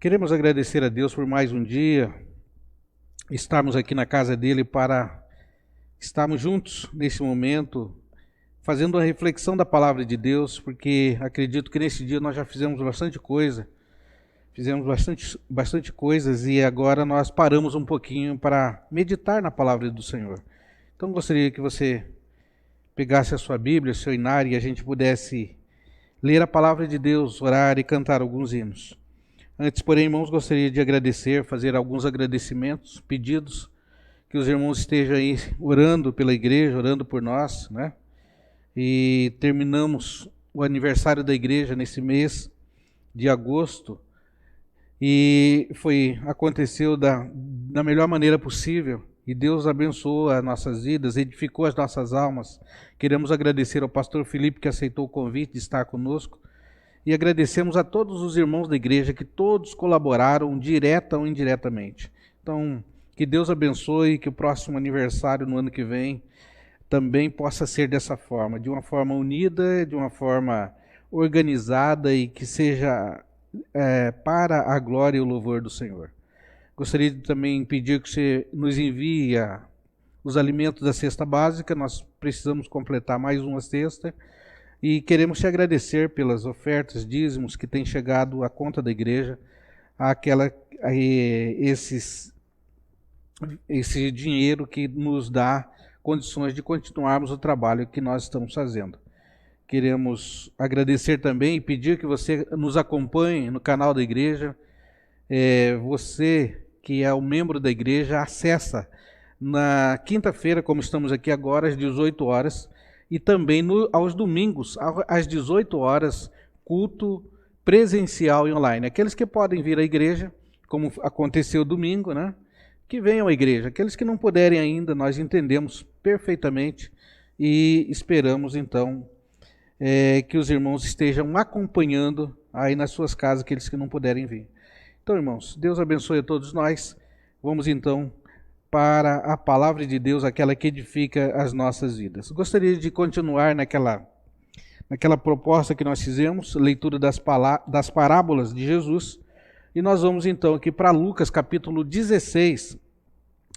Queremos agradecer a Deus por mais um dia, estarmos aqui na casa dele para estarmos juntos nesse momento, fazendo a reflexão da palavra de Deus, porque acredito que nesse dia nós já fizemos bastante coisa, bastante coisas e agora nós paramos um pouquinho para meditar na palavra do Senhor. Então gostaria que você pegasse a sua Bíblia, o seu inário e a gente pudesse ler a palavra de Deus, orar e cantar alguns hinos. Antes, porém, irmãos, gostaria de agradecer, fazer alguns agradecimentos, pedidos, que os irmãos estejam aí orando pela igreja, orando por nós, né? E terminamos o aniversário da igreja nesse mês de agosto e aconteceu da melhor maneira possível e Deus abençoou as nossas vidas, edificou as nossas almas. Queremos agradecer ao pastor Felipe que aceitou o convite de estar conosco. E agradecemos a todos os irmãos da igreja que todos colaboraram, direta ou indiretamente. Então, que Deus abençoe, que o próximo aniversário no ano que vem também possa ser dessa forma, de uma forma unida, de uma forma organizada e que seja para a glória e o louvor do Senhor. Gostaria de também pedir que você nos envie os alimentos da cesta básica, nós precisamos completar mais uma cesta. E queremos te agradecer pelas ofertas, dízimos que têm chegado à conta da igreja, esse dinheiro que nos dá condições de continuarmos o trabalho que nós estamos fazendo. Queremos agradecer também e pedir que você nos acompanhe no canal da igreja. Você que é um membro da igreja, acessa na quinta-feira, como estamos aqui agora, às 18 horas, e também aos domingos, às 18 horas, culto presencial e online. Aqueles que podem vir à igreja, como aconteceu domingo, né? Que venham à igreja. Aqueles que não puderem ainda, nós entendemos perfeitamente e esperamos, então, que os irmãos estejam acompanhando aí nas suas casas, aqueles que não puderem vir. Então, irmãos, Deus abençoe a todos nós. Vamos, então, para a palavra de Deus, aquela que edifica as nossas vidas. Gostaria de continuar naquela proposta que nós fizemos, leitura das parábolas de Jesus, e nós vamos então aqui para Lucas capítulo 16,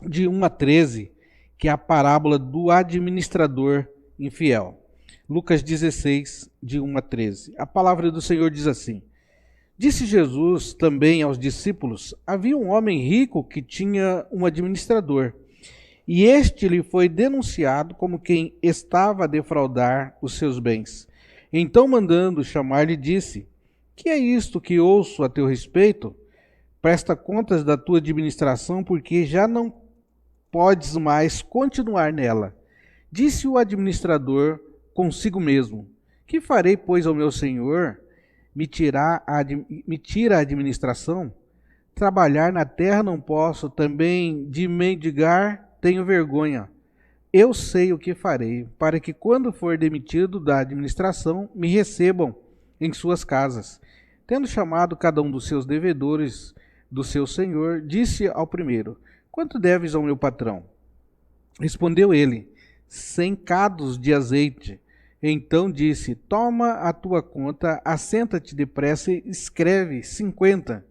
de 1 a 13, que é a parábola do administrador infiel. Lucas 16, de 1 a 13. A palavra do Senhor diz assim: Disse Jesus também aos discípulos: havia um homem rico que tinha um administrador, e este lhe foi denunciado como quem estava a defraudar os seus bens. Então, mandando chamar-lhe, disse: que é isto que ouço a teu respeito? Presta contas da tua administração, porque já não podes mais continuar nela. Disse o administrador consigo mesmo: que farei, pois, ao meu senhor? Me tira a administração? Trabalhar na terra não posso, também de mendigar tenho vergonha. Eu sei o que farei, para que quando for demitido da administração, me recebam em suas casas. Tendo chamado cada um dos seus devedores do seu senhor, disse ao primeiro: quanto deves ao meu patrão? Respondeu ele: 100 cados de azeite. Então disse: toma a tua conta, assenta-te depressa e escreve 50.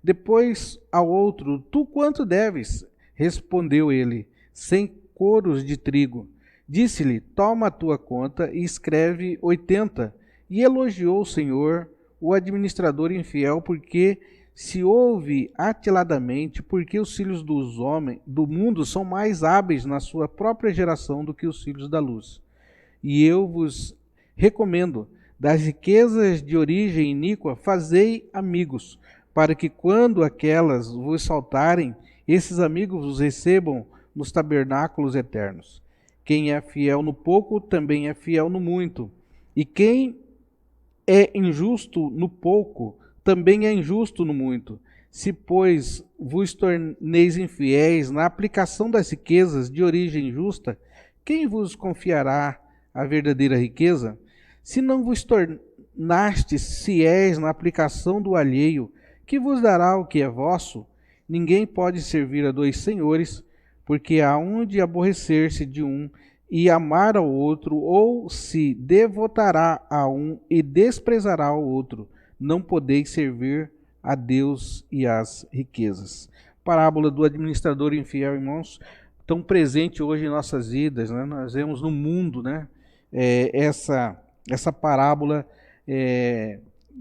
Depois ao outro: tu quanto deves? Respondeu ele: 100 coros de trigo. Disse-lhe: toma a tua conta e escreve 80. E elogiou o Senhor, o administrador infiel, porque se ouve atiladamente, porque os filhos do mundo são mais hábeis na sua própria geração do que os filhos da luz. E eu vos recomendo, das riquezas de origem iníqua, fazei amigos, para que quando aquelas vos saltarem, esses amigos vos recebam nos tabernáculos eternos. Quem é fiel no pouco, também é fiel no muito. E quem é injusto no pouco, também é injusto no muito. Se, pois, vos torneis infiéis na aplicação das riquezas de origem justa, quem vos confiará a verdadeira riqueza? Se não vos tornastes fiéis na aplicação do alheio, que vos dará o que é vosso? Ninguém pode servir a dois senhores, porque há um de aborrecer-se de um e amar ao outro, ou se devotará a um e desprezará ao outro. Não podeis servir a Deus e às riquezas. Parábola do administrador infiel, irmãos, tão presente hoje em nossas vidas, né? Nós vemos no mundo, né? Essa parábola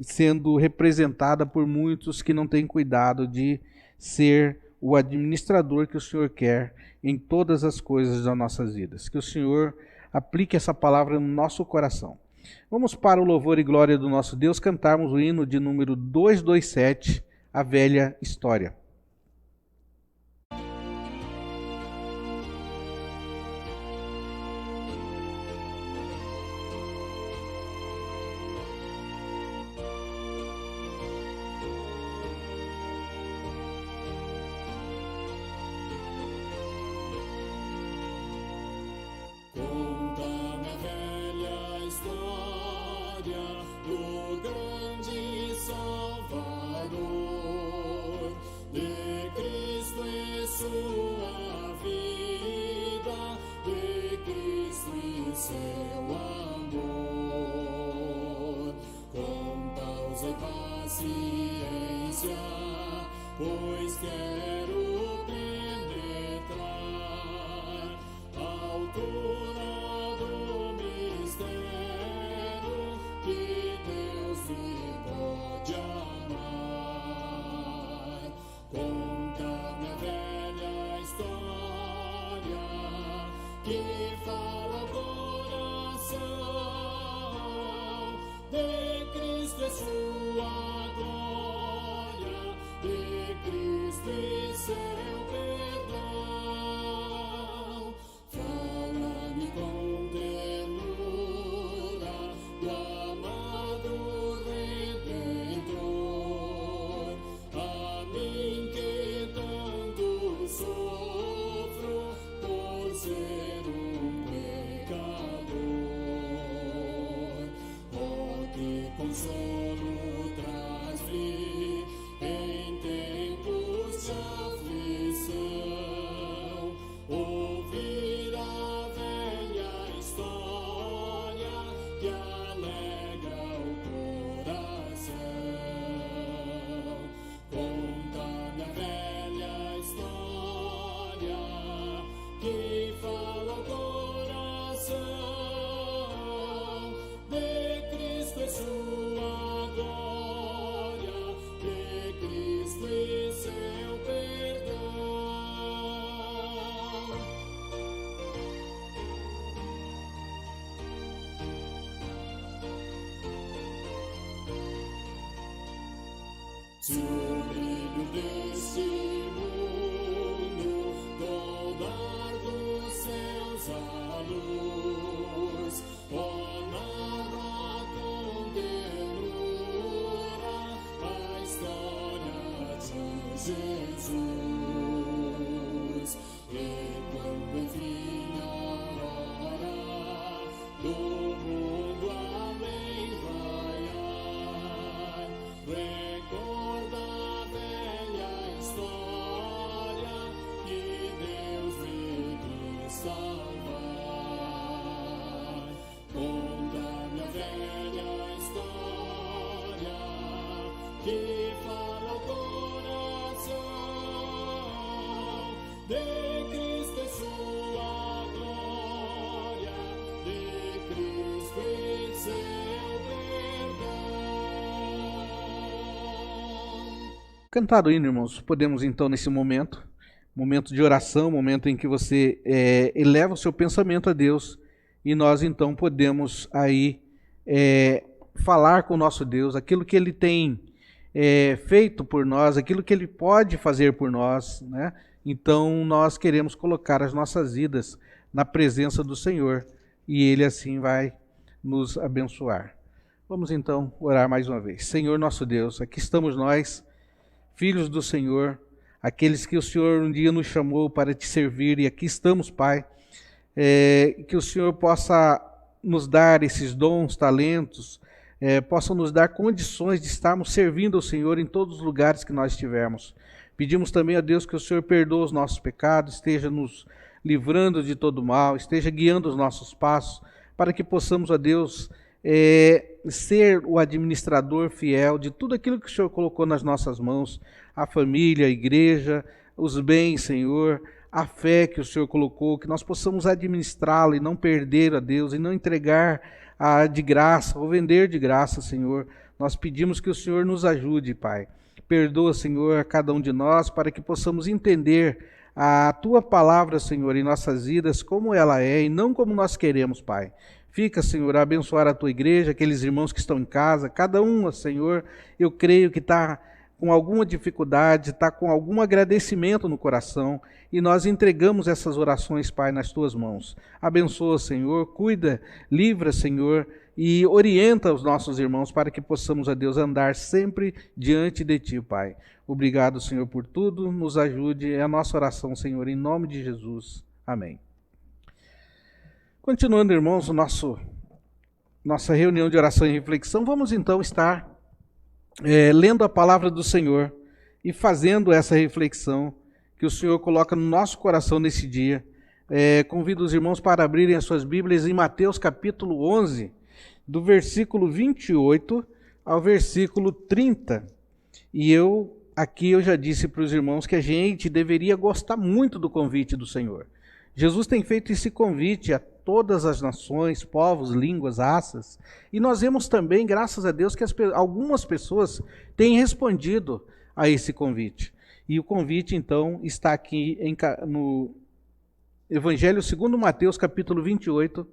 sendo representada por muitos que não têm cuidado de ser o administrador que o Senhor quer em todas as coisas das nossas vidas. Que o Senhor aplique essa palavra no nosso coração. Vamos para o louvor e glória do nosso Deus, cantarmos o hino de número 227, A Velha História. Pois quero penetrar a altura do mistério que Deus me pode amar. Conta-me a velha história que fala ao coração de Cristo e sua glória, de Cristo e seu perdão. Fala-me com ternura do amado Redentor, a mim que tanto sofro por ser pecador. Oh, que consolo traz-me em tempos de aflição, ouvir a velha história que alegra o coração. Conta-me a velha história que fala ao coração de Cristo e sua glória, de Cristo e seu perdão. Se o brilho deste mundo dobrar dos céus a luz, oh, narra com ternura a história de Jesus. E quando enfim a aurora do mundo além raiar, recorda a velha história que Deus veio salvar. Conta-me a velha história que fala ao coração de Cristo e sua glória, de Cristo e seu perdão. Cantado o hino, irmãos, podemos então nesse momento de oração, momento em que você eleva o seu pensamento a Deus, e nós então podemos aí falar com o nosso Deus, aquilo que Ele tem feito por nós, aquilo que Ele pode fazer por nós, né? Então nós queremos colocar as nossas vidas na presença do Senhor, e Ele assim vai nos abençoar. Vamos então orar mais uma vez. Senhor nosso Deus, aqui estamos nós, filhos do Senhor, aqueles que o Senhor um dia nos chamou para te servir, e aqui estamos, Pai. Que o Senhor possa nos dar esses dons, talentos, possa nos dar condições de estarmos servindo ao Senhor em todos os lugares que nós estivermos. Pedimos também a Deus que o Senhor perdoe os nossos pecados, esteja nos livrando de todo mal, esteja guiando os nossos passos, para que possamos, a Deus, ser o administrador fiel de tudo aquilo que o Senhor colocou nas nossas mãos, a família, a igreja, os bens, Senhor, a fé que o Senhor colocou, que nós possamos administrá-la e não perder a Deus, e não entregar de graça, ou vender de graça, Senhor. Nós pedimos que o Senhor nos ajude, Pai. Perdoa, Senhor, a cada um de nós, para que possamos entender a Tua palavra, Senhor, em nossas vidas, como ela é, e não como nós queremos, Pai. Fica, Senhor, a abençoar a Tua igreja, aqueles irmãos que estão em casa, cada um, Senhor, eu creio que está com alguma dificuldade, está com algum agradecimento no coração, e nós entregamos essas orações, Pai, nas Tuas mãos. Abençoa, Senhor, cuida, livra, Senhor, e orienta os nossos irmãos para que possamos, a Deus, andar sempre diante de Ti, Pai. Obrigado, Senhor, por tudo, nos ajude, é a nossa oração, Senhor, em nome de Jesus. Amém. Continuando, irmãos, nossa reunião de oração e reflexão, vamos então estar lendo a palavra do Senhor e fazendo essa reflexão que o Senhor coloca no nosso coração nesse dia. Convido os irmãos para abrirem as suas Bíblias em Mateus capítulo 11, do versículo 28 ao versículo 30. E aqui eu já disse para os irmãos que a gente deveria gostar muito do convite do Senhor. Jesus tem feito esse convite a todas as nações, povos, línguas, raças. E nós vemos também, graças a Deus, que algumas pessoas têm respondido a esse convite. E o convite, então, está aqui no Evangelho segundo Mateus, capítulo 28,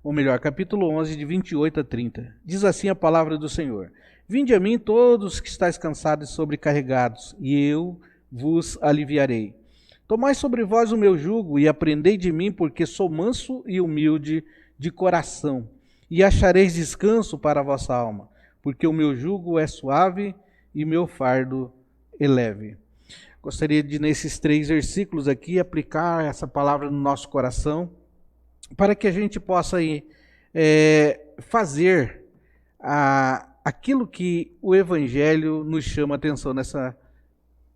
ou melhor, capítulo 11, de 28 a 30. Diz assim a palavra do Senhor: Vinde a mim todos que estáis cansados e sobrecarregados, e eu vos aliviarei. Tomai sobre vós o meu jugo e aprendei de mim, porque sou manso e humilde de coração, e achareis descanso para a vossa alma, porque o meu jugo é suave e meu fardo é leve. Gostaria de, nesses 3 versículos aqui, aplicar essa palavra no nosso coração, para que a gente possa fazer aquilo que o Evangelho nos chama a atenção nessa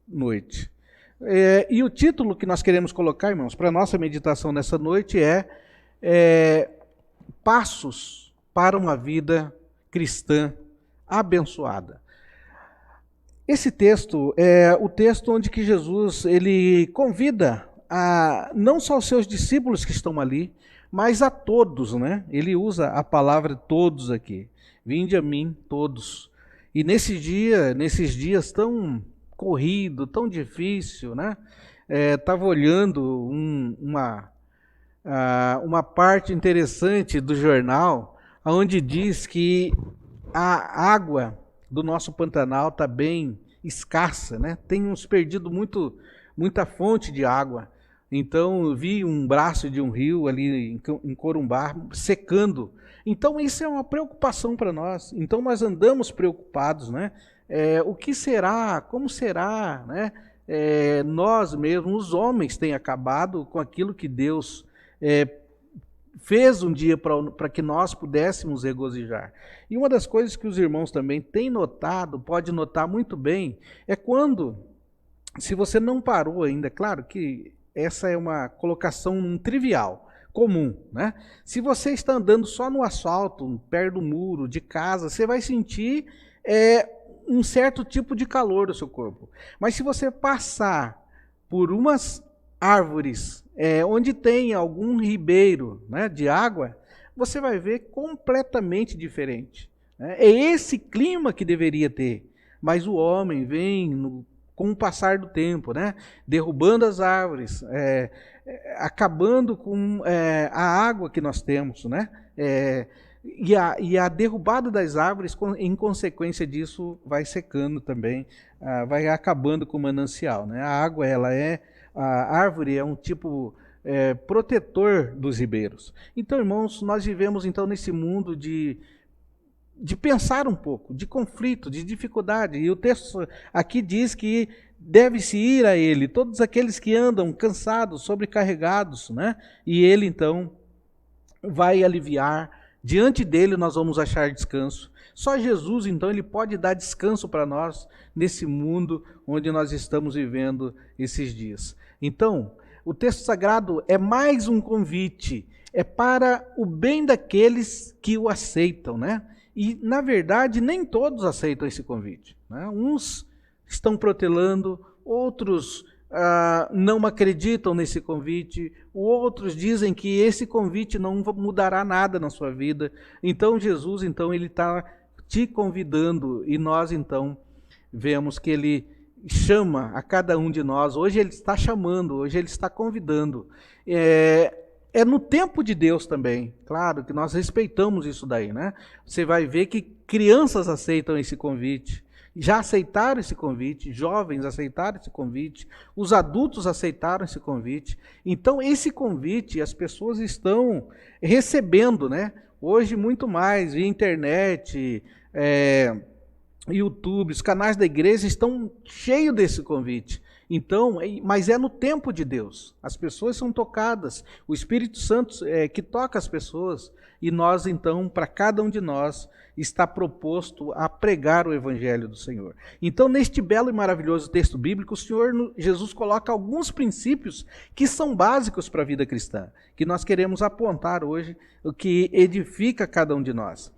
noite. E o título que nós queremos colocar, irmãos, para a nossa meditação nessa noite é Passos para uma Vida Cristã Abençoada. Esse texto é o texto onde que Jesus ele convida não só os seus discípulos que estão ali, mas a todos, né? Ele usa a palavra todos aqui. Vinde a mim todos. E nesses dias tão corrido, tão difícil, né? Estava olhando uma parte interessante do jornal, onde diz que a água do nosso Pantanal está bem escassa, né? Temos perdido muita fonte de água. Então, eu vi um braço de um rio ali em Corumbá secando. Então, isso é uma preocupação para nós. Então, nós andamos preocupados, né? O que será? Como será? Né? Nós mesmos, os homens, têm acabado com aquilo que Deus fez um dia para que nós pudéssemos regozijar. E uma das coisas que os irmãos também têm notado, pode notar muito bem, é quando, se você não parou ainda, claro que essa é uma colocação trivial, comum, né? Se você está andando só no asfalto, perto do muro, de casa, você vai sentir um certo tipo de calor do seu corpo. Mas se você passar por umas árvores onde tem algum ribeiro, né, de água, você vai ver completamente diferente. Né? É esse clima que deveria ter. Mas o homem vem com o passar do tempo, né, derrubando as árvores, acabando com a água que nós temos, né? E a derrubada das árvores, em consequência disso, vai secando também, vai acabando com o manancial. Né? A árvore é um tipo protetor dos ribeiros. Então, irmãos, nós vivemos então nesse mundo de pensar um pouco, de conflito, de dificuldade. E o texto aqui diz que deve-se ir a ele, todos aqueles que andam cansados, sobrecarregados, né? E ele então vai aliviar. Diante dele nós vamos achar descanso. Só Jesus, então, ele pode dar descanso para nós nesse mundo onde nós estamos vivendo esses dias. Então, o texto sagrado é mais um convite, é para o bem daqueles que o aceitam, né? E, na verdade, nem todos aceitam esse convite, né? Uns estão protelando, outros não acreditam nesse convite, outros dizem que esse convite não mudará nada na sua vida. Então, Jesus, ele está te convidando, e nós, então, vemos que ele chama a cada um de nós. Hoje ele está chamando, hoje ele está convidando. É no tempo de Deus também, claro que nós respeitamos isso daí, né? Você vai ver que crianças aceitam esse convite, já aceitaram esse convite, jovens aceitaram esse convite, os adultos aceitaram esse convite. Então esse convite as pessoas estão recebendo, né? Hoje muito mais, via internet, YouTube, os canais da igreja estão cheios desse convite. Então, mas é no tempo de Deus. As pessoas são tocadas. O Espírito Santo que toca as pessoas. E nós, então, para cada um de nós, está proposto a pregar o Evangelho do Senhor. Então, neste belo e maravilhoso texto bíblico, o Senhor Jesus coloca alguns princípios que são básicos para a vida cristã, que nós queremos apontar hoje, o que edifica cada um de nós.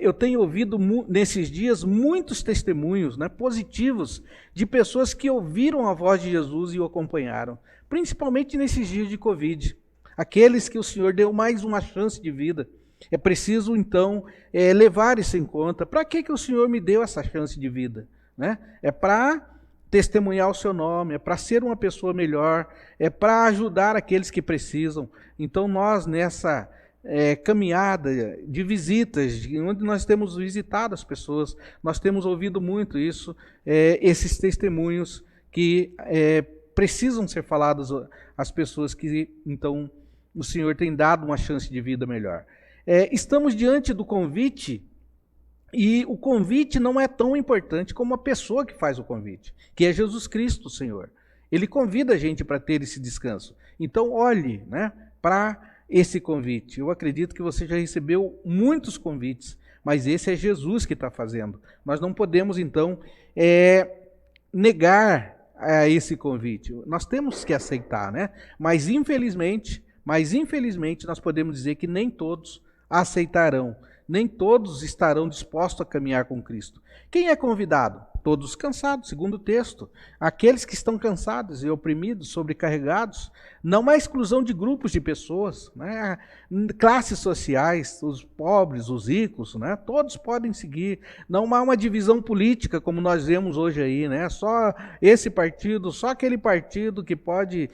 Eu tenho ouvido nesses dias muitos testemunhos, né, positivos de pessoas que ouviram a voz de Jesus e o acompanharam, principalmente nesses dias de Covid. Aqueles que o Senhor deu mais uma chance de vida. É preciso, então, levar isso em conta. Para que o Senhor me deu essa chance de vida? Né? É para testemunhar o seu nome, é para ser uma pessoa melhor, é para ajudar aqueles que precisam. Então, nós, nessa caminhada de visitas, onde nós temos visitado as pessoas, nós temos ouvido muito isso, esses testemunhos que precisam ser falados às pessoas que, então, o Senhor tem dado uma chance de vida melhor. Estamos diante do convite, e o convite não é tão importante como a pessoa que faz o convite, que é Jesus Cristo, o Senhor. Ele convida a gente para ter esse descanso. Então, olhe, né, para esse convite. Eu acredito que você já recebeu muitos convites, mas esse é Jesus que está fazendo. Nós não podemos, então, negar a esse convite. Nós temos que aceitar, né? Mas infelizmente, nós podemos dizer que nem todos aceitarão, nem todos estarão dispostos a caminhar com Cristo. Quem é convidado? Todos cansados, segundo o texto. Aqueles que estão cansados e oprimidos, sobrecarregados. Não há exclusão de grupos de pessoas, né? Classes sociais, os pobres, os ricos, né? Todos podem seguir. Não há uma divisão política como nós vemos hoje aí, né? Só esse partido, só aquele partido que pode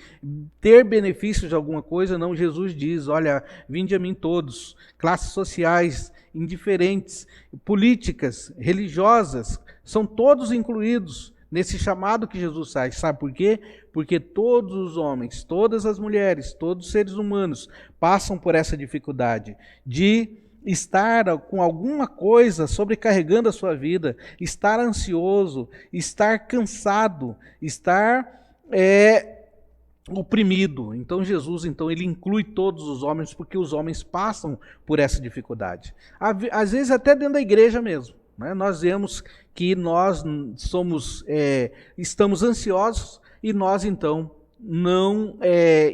ter benefícios de alguma coisa. Não, Jesus diz, olha, vinde a mim todos. Classes sociais indiferentes, políticas, religiosas, são todos incluídos nesse chamado que Jesus faz. Sabe por quê? Porque todos os homens, todas as mulheres, todos os seres humanos passam por essa dificuldade de estar com alguma coisa sobrecarregando a sua vida, estar ansioso, estar cansado, estar oprimido. Então Jesus, ele inclui todos os homens, porque os homens passam por essa dificuldade. Às vezes até dentro da igreja mesmo, né? Nós vemos que nós estamos ansiosos e nós então não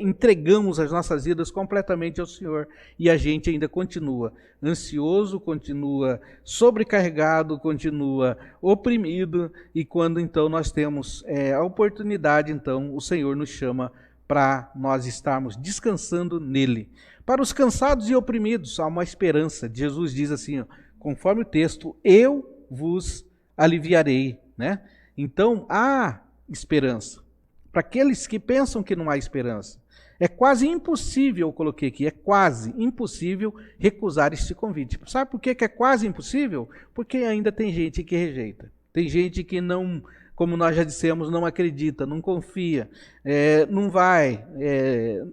entregamos as nossas vidas completamente ao Senhor, e a gente ainda continua ansioso, continua sobrecarregado, continua oprimido, e quando então nós temos a oportunidade, então o Senhor nos chama para nós estarmos descansando nele. Para os cansados e oprimidos há uma esperança. Jesus diz assim, ó, conforme o texto, eu vos aliviarei, né? Então há esperança. Para aqueles que pensam que não há esperança, é quase impossível, eu coloquei aqui, é quase impossível recusar este convite. Sabe por que é quase impossível? Porque ainda tem gente que rejeita. Tem gente que não, como nós já dissemos, não acredita, não confia, não vai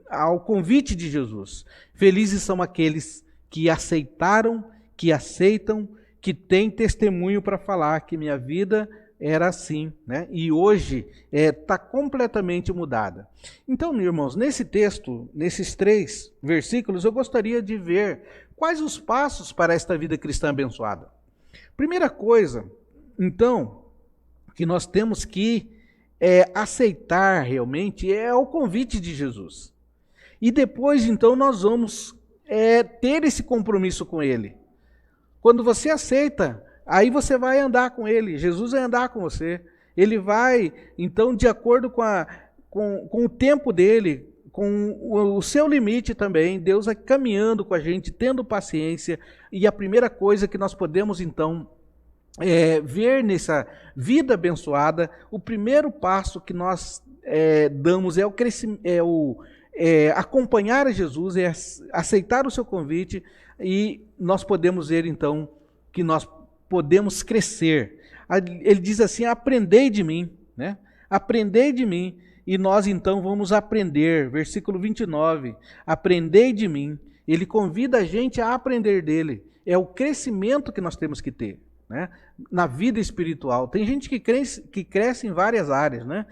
ao convite de Jesus. Felizes são aqueles que aceitaram, que aceitam, que têm testemunho para falar que minha vida era assim, né? E hoje está completamente mudada. Então, meus irmãos, nesse texto, nesses 3 versículos, eu gostaria de ver quais os passos para esta vida cristã abençoada. Primeira coisa, então, que nós temos que aceitar realmente é o convite de Jesus. E depois, então, nós vamos ter esse compromisso com Ele. Quando você aceita, aí você vai andar com Ele. Jesus vai andar com você. Ele vai, então, de acordo com o tempo dele, com o seu limite também, Deus vai caminhando com a gente, tendo paciência. E a primeira coisa que nós podemos, então, ver nessa vida abençoada, o primeiro passo que nós damos é o crescimento, acompanhar a Jesus, é aceitar o seu convite, e nós podemos ver então que nós podemos crescer. Ele diz assim: aprendei de mim, né? Aprendei de mim, e nós então vamos aprender. Versículo 29, aprendei de mim. Ele convida a gente a aprender dele. É o crescimento que nós temos que ter, né? Na vida espiritual. Tem gente que cresce em várias áreas, né?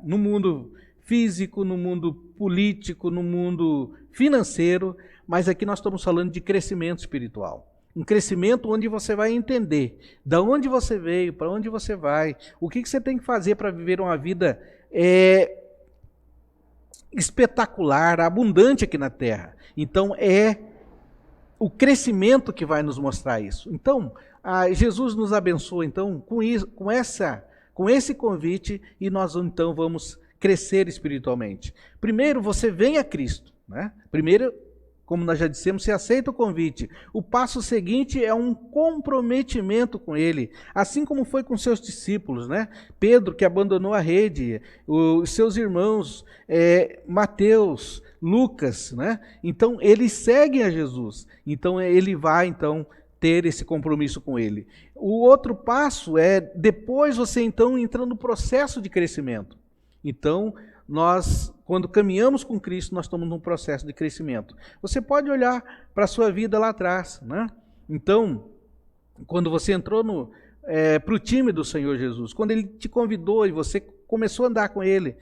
No mundo físico, no mundo político, no mundo financeiro, mas aqui nós estamos falando de crescimento espiritual. Um crescimento onde você vai entender de onde você veio, para onde você vai, o que você tem que fazer para viver uma vida espetacular, abundante aqui na Terra. Então é o crescimento que vai nos mostrar isso. Então, Jesus nos abençoa então com esse convite, e nós então vamos crescer espiritualmente. Primeiro, você vem a Cristo, né? Primeiro, como nós já dissemos, você aceita o convite. O passo seguinte é um comprometimento com Ele, assim como foi com seus discípulos, né? Pedro, que abandonou a rede, os seus irmãos, Mateus, Lucas, né? Então, eles seguem a Jesus. Então, ele vai, então, ter esse compromisso com Ele. O outro passo é, depois você, então, entra no processo de crescimento. Então, nós, quando caminhamos com Cristo, nós estamos num processo de crescimento. Você pode olhar para a sua vida lá atrás, né? Então, quando você entrou para o time do Senhor Jesus, quando Ele te convidou e você começou a andar com Ele,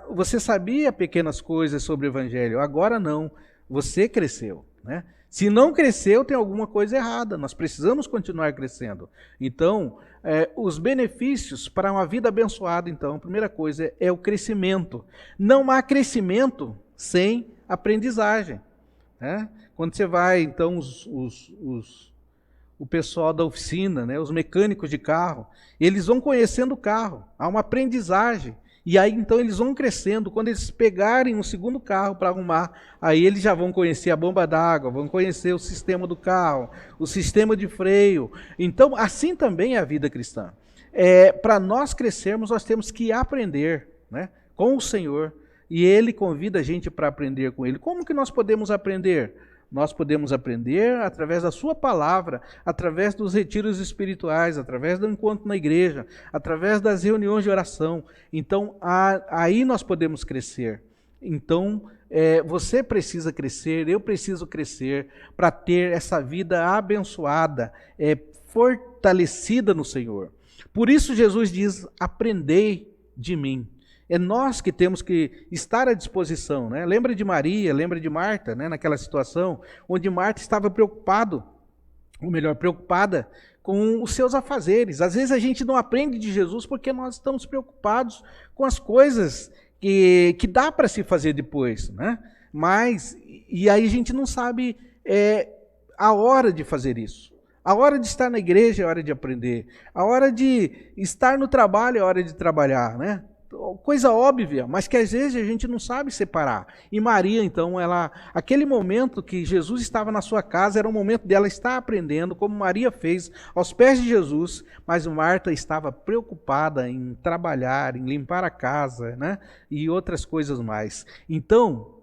você sabia pequenas coisas sobre o Evangelho, agora não, você cresceu, né? Se não cresceu, tem alguma coisa errada, nós precisamos continuar crescendo. Então, os benefícios para uma vida abençoada, então, a primeira coisa é o crescimento. Não há crescimento sem aprendizagem, né? Quando você vai, então, o pessoal da oficina, né, os mecânicos de carro, eles vão conhecendo o carro, há uma aprendizagem. E aí, então, eles vão crescendo. Quando eles pegarem um segundo carro para arrumar, aí eles já vão conhecer a bomba d'água, vão conhecer o sistema do carro, o sistema de freio. Então, assim também é a vida cristã. Para nós crescermos, nós temos que aprender, né, com o Senhor. E Ele convida a gente para aprender com Ele. Como que nós podemos aprender? Nós podemos aprender através da sua palavra, através dos retiros espirituais, através do encontro na igreja, através das reuniões de oração. Então, aí nós podemos crescer. Então, você precisa crescer, eu preciso crescer para ter essa vida abençoada, fortalecida no Senhor. Por isso Jesus diz: aprendei de mim. É nós que temos que estar à disposição, né? Lembra de Maria, lembra de Marta, né? Naquela situação onde Marta estava preocupada com os seus afazeres. Às vezes a gente não aprende de Jesus porque nós estamos preocupados com as coisas que dá para se fazer depois, né? E aí a gente não sabe a hora de fazer isso. A hora de estar na igreja é a hora de aprender. A hora de estar no trabalho é a hora de trabalhar, né? Coisa óbvia, mas que às vezes a gente não sabe separar. E Maria, então, aquele momento que Jesus estava na sua casa, era um momento dela estar aprendendo, como Maria fez aos pés de Jesus, mas Marta estava preocupada em trabalhar, em limpar a casa, né? E outras coisas mais. Então,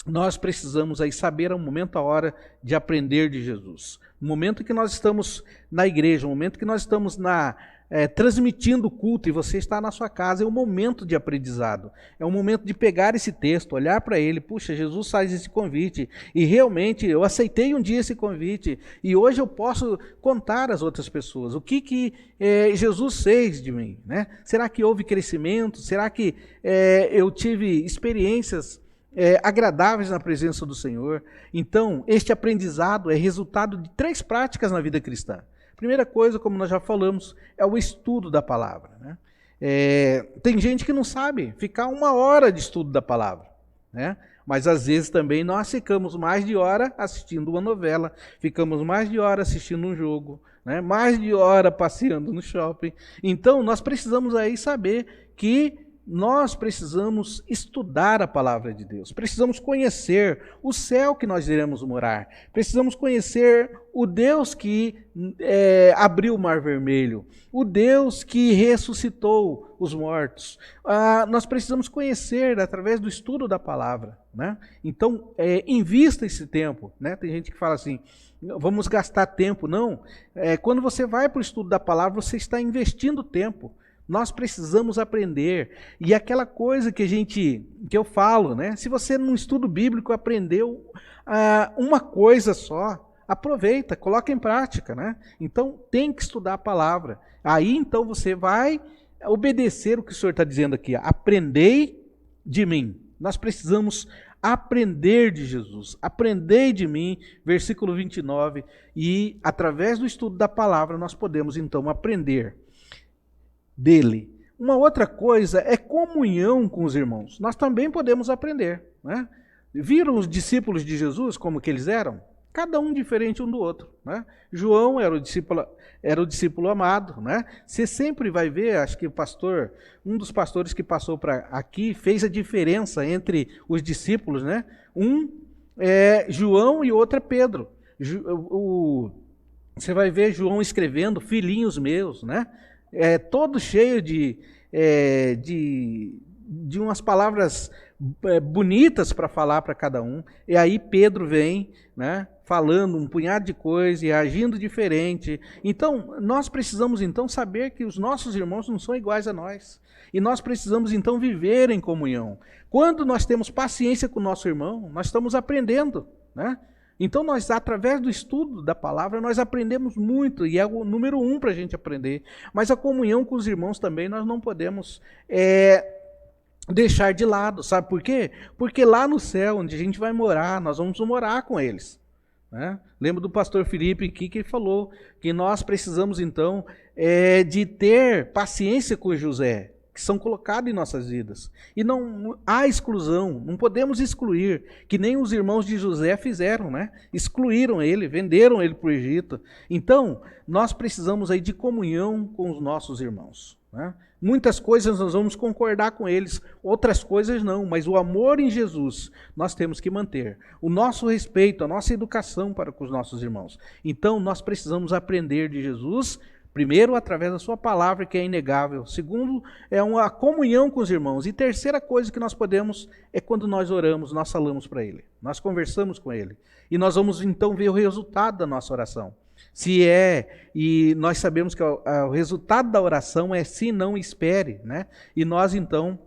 nós precisamos aí saber o momento, a hora de aprender de Jesus. No momento que nós estamos na igreja, no momento que nós estamos transmitindo o culto e você está na sua casa, é um momento de aprendizado. É um momento de pegar esse texto, olhar para ele, puxa, Jesus faz esse convite e realmente eu aceitei um dia esse convite e hoje eu posso contar às outras pessoas o que Jesus fez de mim, né? Será que houve crescimento? Será que eu tive experiências agradáveis na presença do Senhor? Então, este aprendizado é resultado de 3 práticas na vida cristã. Primeira coisa, como nós já falamos, é o estudo da palavra, né? Tem gente que não sabe ficar 1 hora de estudo da palavra, né? Mas às vezes também nós ficamos mais de hora assistindo uma novela, ficamos mais de hora assistindo um jogo, né? Mais de hora passeando no shopping. Então nós precisamos aí saber que nós precisamos estudar a palavra de Deus, precisamos conhecer o céu que nós iremos morar, precisamos conhecer o Deus que abriu o Mar Vermelho, o Deus que ressuscitou os mortos. Nós precisamos conhecer através do estudo da palavra, né? Então, invista esse tempo, né? Tem gente que fala assim, vamos gastar tempo. Não, quando você vai para o estudo da palavra, você está investindo tempo. Nós precisamos aprender. E aquela coisa que eu falo, né? Se você num estudo bíblico aprendeu uma coisa só, aproveita, coloca em prática, né? Então tem que estudar a palavra. Aí então você vai obedecer o que o Senhor está dizendo aqui. Aprendei de mim. Nós precisamos aprender de Jesus. Aprendei de mim, versículo 29. E através do estudo da palavra nós podemos então aprender dele. Uma outra coisa é comunhão com os irmãos. Nós também podemos aprender, né? Viram os discípulos de Jesus como que eles eram? Cada um diferente um do outro, né? João era o discípulo amado, né? Você sempre vai ver, acho que um dos pastores que passou para aqui fez a diferença entre os discípulos, né? Um é João e outro é Pedro. Você vai ver João escrevendo, filhinhos meus, né? Todo cheio de umas palavras bonitas para falar para cada um. E aí Pedro vem, né, falando um punhado de coisa e agindo diferente. Então, nós precisamos então saber que os nossos irmãos não são iguais a nós. E nós precisamos então viver em comunhão. Quando nós temos paciência com o nosso irmão, nós estamos aprendendo, né? Então nós, através do estudo da palavra, nós aprendemos muito, e é o número 1 para a gente aprender. Mas a comunhão com os irmãos também nós não podemos deixar de lado. Sabe por quê? Porque lá no céu, onde a gente vai morar, nós vamos morar com eles, né? Lembro do pastor Felipe aqui que ele falou que nós precisamos então de ter paciência com José, que são colocados em nossas vidas. E não há exclusão, não podemos excluir, que nem os irmãos de José fizeram, né? Excluíram ele, venderam ele para o Egito. Então, nós precisamos aí de comunhão com os nossos irmãos, né? Muitas coisas nós vamos concordar com eles, outras coisas não, mas o amor em Jesus nós temos que manter. O nosso respeito, a nossa educação para com os nossos irmãos. Então, nós precisamos aprender de Jesus. Primeiro, através da sua palavra, que é inegável. Segundo, é uma comunhão com os irmãos. E terceira coisa que nós podemos é quando nós oramos, nós falamos para ele. Nós conversamos com ele. E nós vamos então ver o resultado da nossa oração. E nós sabemos que o resultado da oração é se não espere, né? E nós então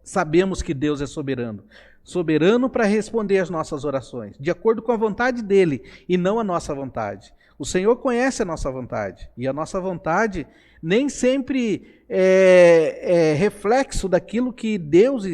sabemos que Deus é soberano. Soberano para responder às nossas orações, de acordo com a vontade dele e não a nossa vontade. O Senhor conhece a nossa vontade, e a nossa vontade nem sempre é reflexo daquilo que Deus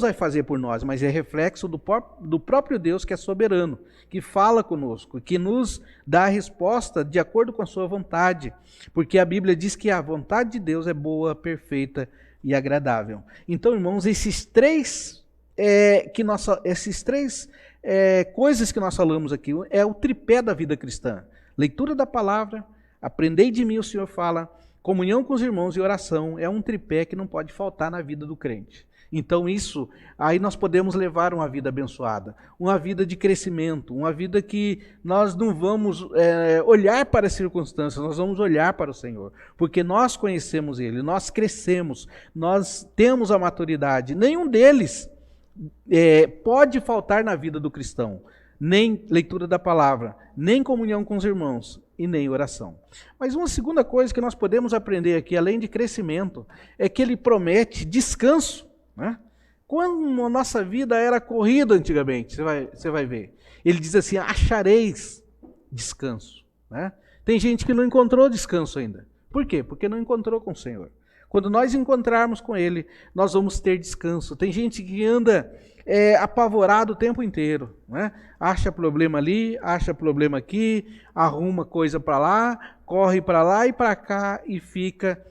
vai fazer por nós, mas é reflexo do próprio Deus que é soberano, que fala conosco, que nos dá a resposta de acordo com a sua vontade, porque a Bíblia diz que a vontade de Deus é boa, perfeita e agradável. Então, irmãos, esses três coisas que nós falamos aqui é o tripé da vida cristã: leitura da palavra, aprendei de mim, o Senhor fala, comunhão com os irmãos e oração. É um tripé que não pode faltar na vida do crente. Então aí nós podemos levar uma vida abençoada, uma vida de crescimento, uma vida que nós não vamos olhar para as circunstâncias, nós vamos olhar para o Senhor, porque nós conhecemos Ele, nós crescemos, nós temos a maturidade. Nenhum deles pode faltar na vida do cristão, nem leitura da palavra, nem comunhão com os irmãos e nem oração. Mas uma segunda coisa que nós podemos aprender aqui, além de crescimento, é que ele promete descanso, né? Quando a nossa vida era corrida antigamente, você vai ver, ele diz assim: achareis descanso, né? Tem gente que não encontrou descanso ainda. Por quê? Porque não encontrou com o Senhor. Quando nós encontrarmos com Ele, nós vamos ter descanso. Tem gente que anda apavorado o tempo inteiro, né? Acha problema ali, acha problema aqui, arruma coisa para lá, corre para lá e para cá e fica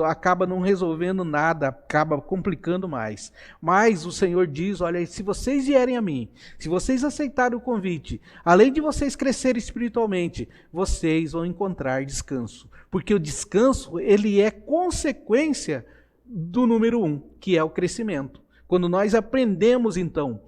acaba não resolvendo nada, acaba complicando mais. Mas o Senhor diz, olha, se vocês vierem a mim, se vocês aceitarem o convite, além de vocês crescerem espiritualmente, vocês vão encontrar descanso. Porque o descanso, ele é consequência do número 1, que é o crescimento. Quando nós aprendemos, então,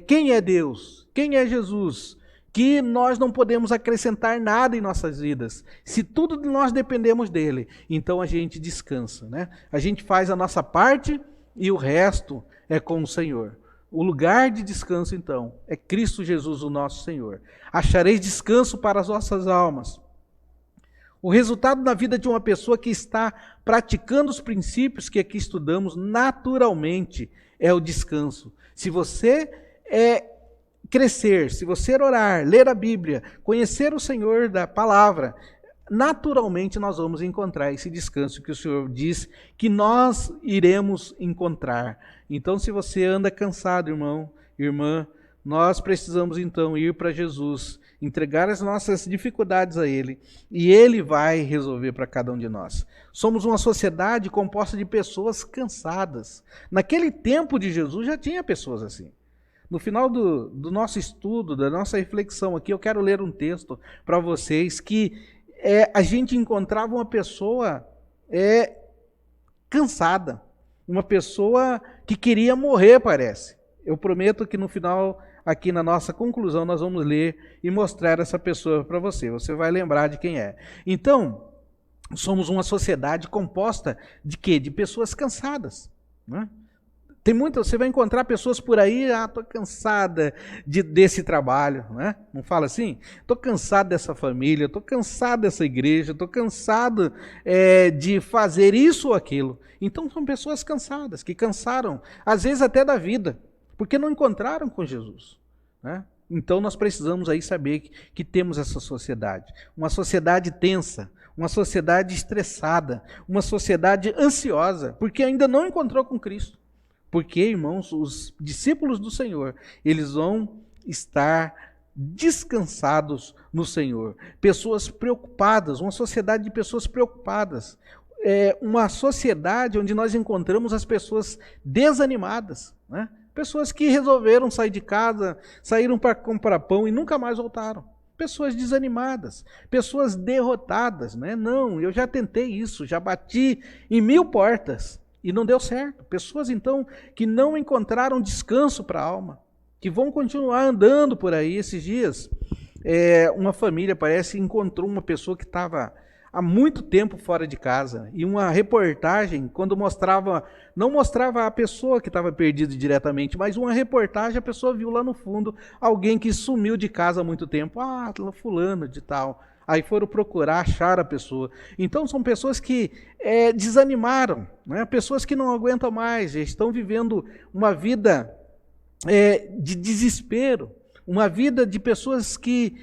quem é Deus, quem é Jesus, que nós não podemos acrescentar nada em nossas vidas. Se tudo nós dependemos dele, então a gente descansa, né? A gente faz a nossa parte e o resto é com o Senhor. O lugar de descanso, então, é Cristo Jesus, o nosso Senhor. Achareis descanso para as vossas almas. O resultado da vida de uma pessoa que está praticando os princípios que aqui estudamos naturalmente é o descanso. Se você crescer, se você orar, ler a Bíblia, conhecer o Senhor da palavra, naturalmente nós vamos encontrar esse descanso que o Senhor diz que nós iremos encontrar. Então, se você anda cansado, irmão, irmã, nós precisamos então ir para Jesus, entregar as nossas dificuldades a Ele, e Ele vai resolver para cada um de nós. Somos uma sociedade composta de pessoas cansadas. Naquele tempo de Jesus já tinha pessoas assim. No final do nosso estudo, da nossa reflexão aqui, eu quero ler um texto para vocês que a gente encontrava uma pessoa cansada, uma pessoa que queria morrer, parece. Eu prometo que no final, aqui na nossa conclusão, nós vamos ler e mostrar essa pessoa para você. Você vai lembrar de quem é. Então, somos uma sociedade composta de quê? De pessoas cansadas, né? Você vai encontrar pessoas por aí, estou cansada desse trabalho, né? Não fala assim? Estou cansado dessa família, estou cansado dessa igreja, estou cansado de fazer isso ou aquilo. Então são pessoas cansadas, que cansaram, às vezes até da vida, porque não encontraram com Jesus, né? Então nós precisamos aí saber que temos essa sociedade, uma sociedade tensa, uma sociedade estressada, uma sociedade ansiosa, porque ainda não encontrou com Cristo. Porque, irmãos, os discípulos do Senhor, eles vão estar descansados no Senhor. Pessoas preocupadas, uma sociedade de pessoas preocupadas. Uma sociedade onde nós encontramos as pessoas desanimadas, né? Pessoas que resolveram sair de casa, saíram para comprar pão e nunca mais voltaram. Pessoas desanimadas, pessoas derrotadas, né? Não, eu já tentei isso, já bati em 1000 portas. E não deu certo. Pessoas, então, que não encontraram descanso para a alma, que vão continuar andando por aí. Esses dias, uma família, parece, encontrou uma pessoa que estava há muito tempo fora de casa. E uma reportagem, quando não mostrava a pessoa que estava perdida diretamente, mas uma reportagem, a pessoa viu lá no fundo alguém que sumiu de casa há muito tempo. Fulano de tal. Aí foram procurar, achar a pessoa. Então são pessoas que desanimaram, né? Pessoas que não aguentam mais, estão vivendo uma vida de desespero, uma vida de pessoas que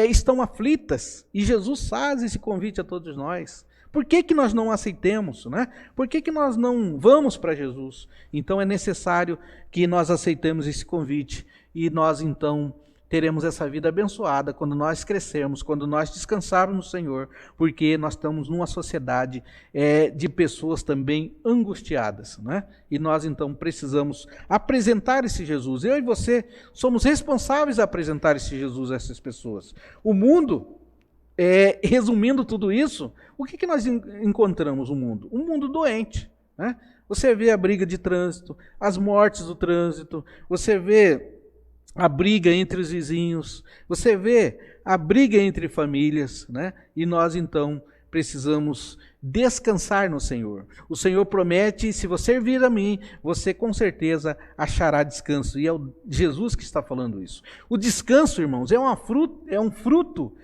estão aflitas. E Jesus faz esse convite a todos nós. Por que nós não aceitemos, né? Por que nós não vamos para Jesus? Então é necessário que nós aceitemos esse convite e nós então teremos essa vida abençoada quando nós crescermos, quando nós descansarmos no Senhor, porque nós estamos numa sociedade de pessoas também angustiadas, né? E nós então precisamos apresentar esse Jesus. Eu e você somos responsáveis a apresentar esse Jesus a essas pessoas. O mundo, resumindo tudo isso, o que nós encontramos no mundo? Um mundo doente, né? Você vê a briga de trânsito, as mortes do trânsito, você vê a briga entre os vizinhos, você vê a briga entre famílias, né? E nós então precisamos descansar no Senhor. O Senhor promete, se você vir a mim, você com certeza achará descanso. E é o Jesus que está falando isso. O descanso, irmãos, é um fruto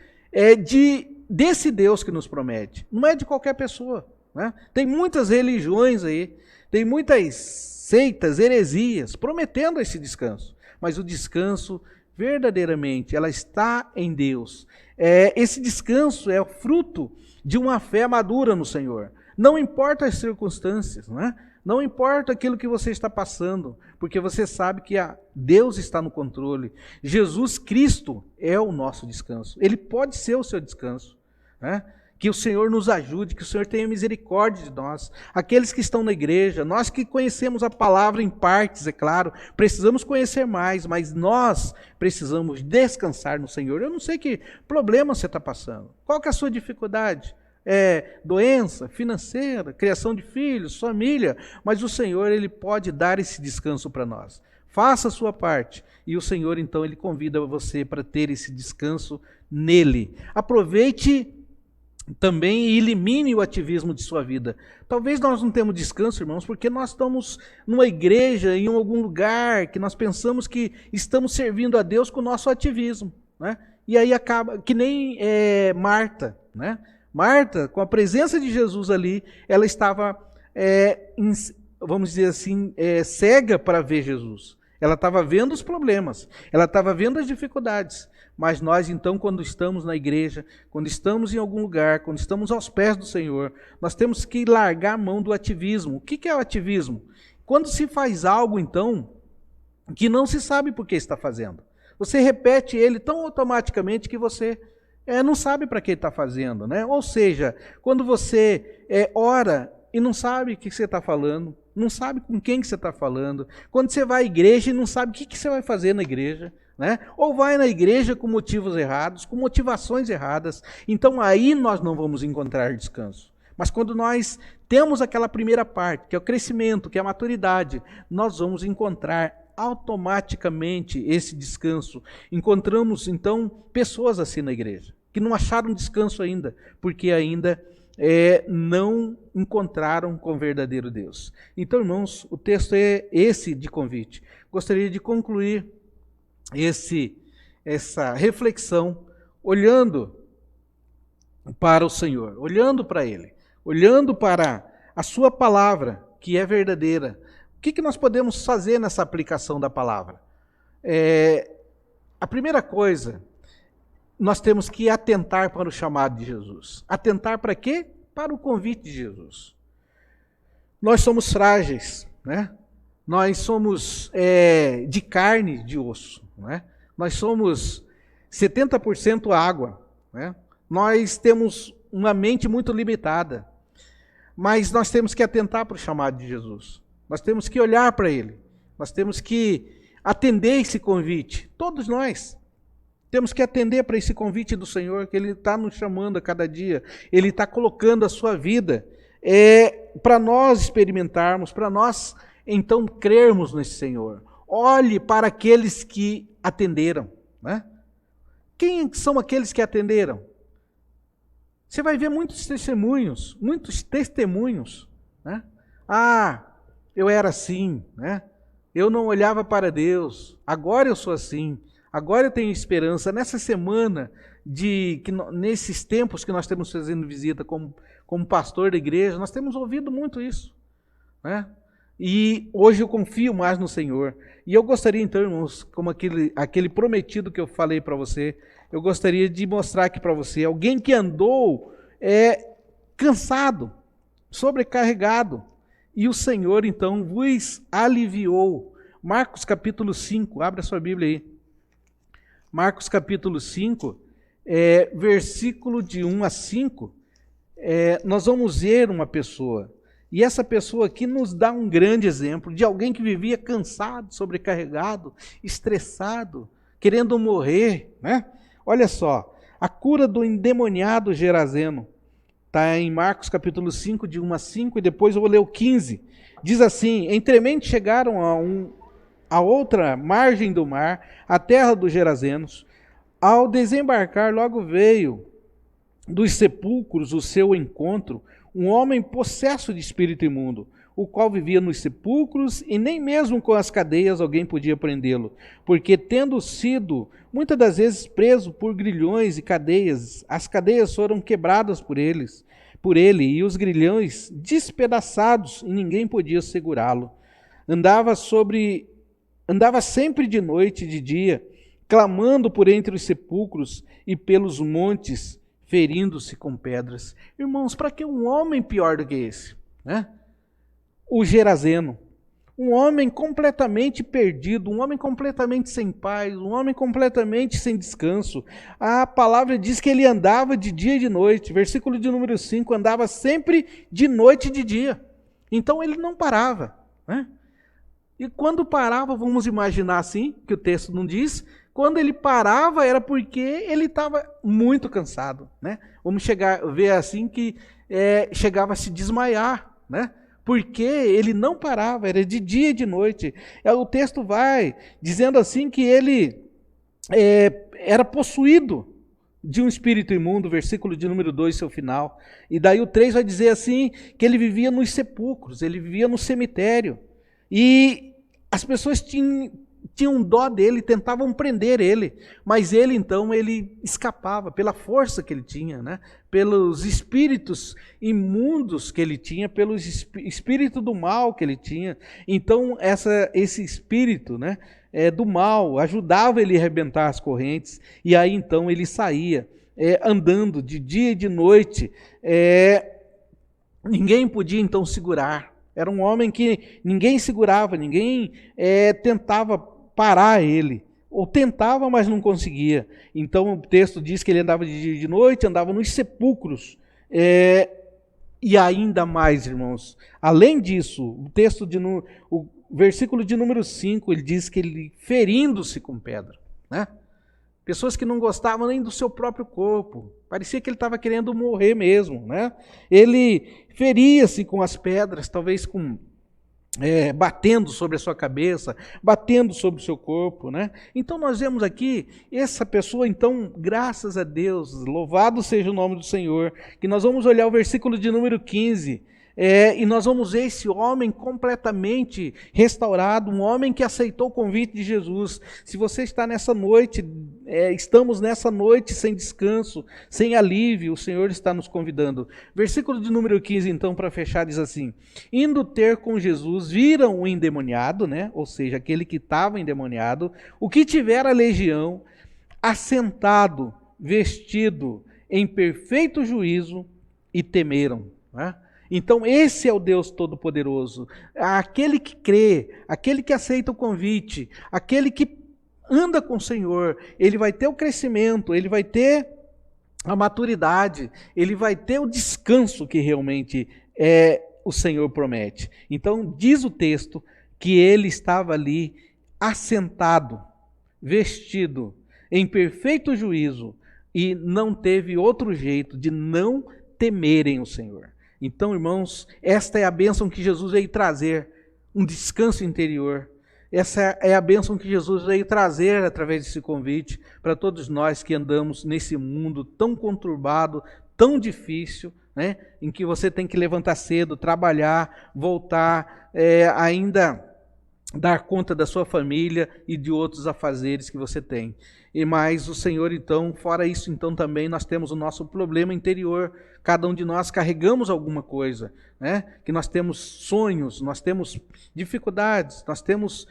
desse Deus que nos promete. Não é de qualquer pessoa, né? Tem muitas religiões aí, tem muitas seitas, heresias, prometendo esse descanso. Mas o descanso, verdadeiramente, ela está em Deus. Esse descanso é o fruto de uma fé madura no Senhor. Não importa as circunstâncias, né? Não importa aquilo que você está passando, porque você sabe que Deus está no controle. Jesus Cristo é o nosso descanso. Ele pode ser o seu descanso, né? Que o Senhor nos ajude, que o Senhor tenha misericórdia de nós. Aqueles que estão na igreja, nós que conhecemos a palavra em partes, é claro, precisamos conhecer mais, mas nós precisamos descansar no Senhor. Eu não sei que problema você está passando. Qual que é a sua dificuldade? É doença financeira, criação de filhos, família, mas o Senhor, Ele pode dar esse descanso para nós. Faça a sua parte e o Senhor, então, Ele convida você para ter esse descanso nele. Aproveite também e elimine o ativismo de sua vida. Talvez nós não temos descanso, irmãos, porque nós estamos numa igreja, em algum lugar, que nós pensamos que estamos servindo a Deus com o nosso ativismo, né? E aí acaba, que nem Marta, né? Marta, com a presença de Jesus ali, ela estava, vamos dizer assim, cega para ver Jesus. Ela estava vendo os problemas, ela estava vendo as dificuldades. Mas nós, então, quando estamos na igreja, quando estamos em algum lugar, quando estamos aos pés do Senhor, nós temos que largar a mão do ativismo. O que é o ativismo? Quando se faz algo, então, que não se sabe por que está fazendo. Você repete ele tão automaticamente que você não sabe para que está fazendo, né? Ou seja, quando você ora e não sabe o que você está falando, não sabe com quem que você está falando, quando você vai à igreja e não sabe o que você vai fazer na igreja, né? Ou vai na igreja com motivos errados, com motivações erradas, então aí nós não vamos encontrar descanso. Mas quando nós temos aquela primeira parte, que é o crescimento, que é a maturidade, nós vamos encontrar automaticamente esse descanso. Encontramos então pessoas assim na igreja, que não acharam descanso ainda, porque ainda não encontraram com o verdadeiro Deus. Então, irmãos, o texto é esse de convite. Gostaria de concluir essa reflexão olhando para o Senhor, olhando para Ele, olhando para a sua palavra, que é verdadeira. O que nós podemos fazer nessa aplicação da palavra? A primeira coisa, nós temos que atentar para o chamado de Jesus. Atentar para quê? Para o convite de Jesus. Nós somos frágeis, né? Nós somos de carne, de osso, né? Nós somos 70% água, né? Nós temos uma mente muito limitada, mas nós temos que atentar para o chamado de Jesus. Nós temos que olhar para Ele. Nós temos que atender esse convite. Todos nós temos que atender para esse convite do Senhor, que Ele está nos chamando a cada dia. Ele está colocando a sua vida para nós experimentarmos, para nós então crermos nesse Senhor. Olhe para aqueles que atenderam, né? Quem são aqueles que atenderam? Você vai ver muitos testemunhos, né? Ah, eu era assim, né? Eu não olhava para Deus, agora eu sou assim, agora eu tenho esperança. Nessa semana, nesses tempos que nós estamos fazendo visita como pastor da igreja, nós temos ouvido muito isso, né? E hoje eu confio mais no Senhor. E eu gostaria então, irmãos, como aquele prometido que eu falei para você, eu gostaria de mostrar aqui para você, alguém que andou cansado, sobrecarregado, e o Senhor então vos aliviou. Marcos capítulo 5, abra sua Bíblia aí. Marcos capítulo 5, versículo de 1 a 5, nós vamos ver uma pessoa. E essa pessoa aqui nos dá um grande exemplo de alguém que vivia cansado, sobrecarregado, estressado, querendo morrer, né? Olha só, a cura do endemoniado Gerazeno. Está em Marcos capítulo 5, de 1 a 5, e depois eu vou ler o 15. Diz assim: entremente chegaram a outra margem do mar, a terra dos Gerazenos. Ao desembarcar, logo veio dos sepulcros o seu encontro um homem possesso de espírito imundo, o qual vivia nos sepulcros, e nem mesmo com as cadeias alguém podia prendê-lo, porque tendo sido muitas das vezes preso por grilhões e cadeias, as cadeias foram quebradas por ele, e os grilhões despedaçados, e ninguém podia segurá-lo. Andava sempre de noite e de dia, clamando por entre os sepulcros e pelos montes, ferindo-se com pedras. Irmãos, para que um homem pior do que esse, né? O Gerazeno, Um homem completamente perdido, um homem completamente sem paz, um homem completamente sem descanso. A palavra diz que ele andava de dia e de noite. Versículo de número 5, andava sempre de noite e de dia. Então ele não parava, né? E quando parava, vamos imaginar assim, que o texto não diz, quando ele parava era porque ele estava muito cansado, né? Vamos ver assim que chegava a se desmaiar, né? Porque ele não parava, era de dia e de noite. O texto vai dizendo assim que ele era possuído de um espírito imundo, versículo de número 2, seu final. E daí o 3 vai dizer assim, que ele vivia nos sepulcros, ele vivia no cemitério. E as pessoas tinham dó dele, tentavam prender ele, mas ele então, ele escapava pela força que ele tinha, né? Pelos espíritos imundos que ele tinha, pelo espírito do mal que ele tinha. Então esse espírito, né, do mal ajudava ele a arrebentar as correntes, e aí então ele saía andando de dia e de noite, ninguém podia então segurar. Era um homem que ninguém segurava, ninguém tentava parar ele. Ou tentava, mas não conseguia. Então o texto diz que ele andava de dia e de noite, andava nos sepulcros. E ainda mais, irmãos, além disso, o versículo de número 5, ele diz que ele ferindo-se com pedra, né? Pessoas que não gostavam nem do seu próprio corpo. Parecia que ele estava querendo morrer mesmo, né? Ele feria-se com as pedras, talvez batendo sobre a sua cabeça, batendo sobre o seu corpo, né? Então nós vemos aqui, essa pessoa, então, graças a Deus, louvado seja o nome do Senhor, que nós vamos olhar o versículo de número 15, e nós vamos ver esse homem completamente restaurado, um homem que aceitou o convite de Jesus. Se você está nessa noite, estamos nessa noite sem descanso, sem alívio, o Senhor está nos convidando. Versículo de número 15, então, para fechar, diz assim: indo ter com Jesus, viram o endemoniado, né? Ou seja, aquele que estava endemoniado, o que tivera legião, assentado, vestido em perfeito juízo, e temeram, né? Então esse é o Deus Todo-Poderoso, aquele que crê, aquele que aceita o convite, aquele que anda com o Senhor, ele vai ter o crescimento, ele vai ter a maturidade, ele vai ter o descanso que realmente o Senhor promete. Então diz o texto que ele estava ali assentado, vestido em perfeito juízo, e não teve outro jeito de não temerem o Senhor. Então, irmãos, esta é a bênção que Jesus veio trazer, um descanso interior. Essa é a bênção que Jesus veio trazer através desse convite para todos nós que andamos nesse mundo tão conturbado, tão difícil, né? Em que você tem que levantar cedo, trabalhar, voltar, ainda dar conta da sua família e de outros afazeres que você tem. E mais o Senhor, então, fora isso, então também nós temos o nosso problema interior. Cada um de nós carregamos alguma coisa, né? Que nós temos sonhos, nós temos dificuldades, nós temos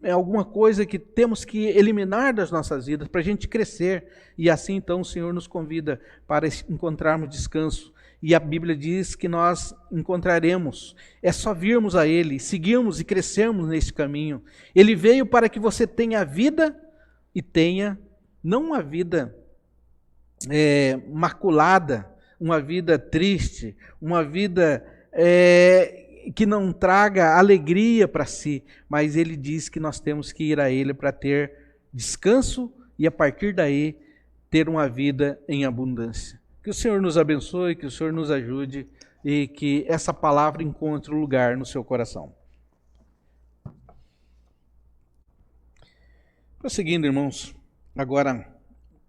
alguma coisa que temos que eliminar das nossas vidas para a gente crescer. E assim, então, o Senhor nos convida para encontrarmos descanso. E a Bíblia diz que nós encontraremos, é só virmos a Ele, seguirmos e crescermos nesse caminho. Ele veio para que você tenha vida e tenha, não uma vida maculada, uma vida triste, uma vida que não traga alegria para si, mas Ele diz que nós temos que ir a Ele para ter descanso e a partir daí ter uma vida em abundância. Que o Senhor nos abençoe, que o Senhor nos ajude e que essa palavra encontre um lugar no seu coração. Prosseguindo, irmãos, agora